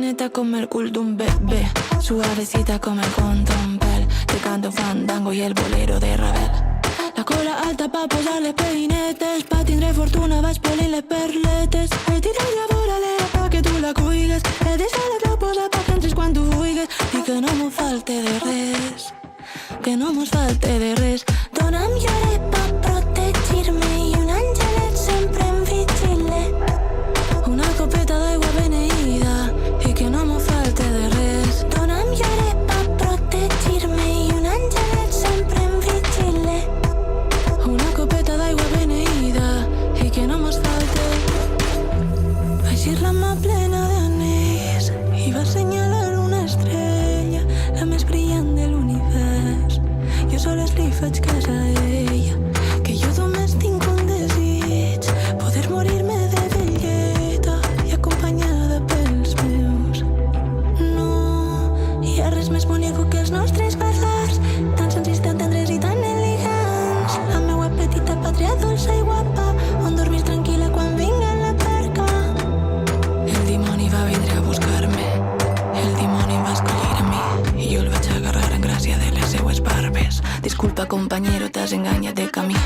neta come el cul d'un bebé, suavecita como el contompel. Te canto fandango y el bolero de Ravel. La cola alta pa posar-les peinetes, pa tindre fortuna vaig polint les perletes. He tirat llavor a l'era pa que tu la cuigues, he deixat la clau posa pa que entres quan tu vulgues. I que no m'ho falte de res, que no mos falte de res. Dona'm lloret pa protegir-me i un angelet sempre em vigile. Una copeta d'aigua beneïda i que no m'ho falte de res. Dona'm lloret pa protegir-me i un angelet sempre em vigile. Una copeta d'aigua beneïda i que no mos falte. Vaig ir la mà plena d'anells i va assenyalar una estrella, la més brillant de l'univers. Jo sols li faig cas a ella, que jo només tinc un desig, poder morir-me de velleta i acompanyada pels meus. No hi ha res més bonic que els nostres parlars, tan senzills, tan tendres i tan elegants. La meua petita pàtria dolça i guapa, on dormir tranquil·la quan vinga la barca. El dimoni va vindre a buscar-me, el dimoni em va escollir a mi i jo el vaig agarrar en gràcia de les seues barbes. Disculpa, compañero, t'has enganyat de camí.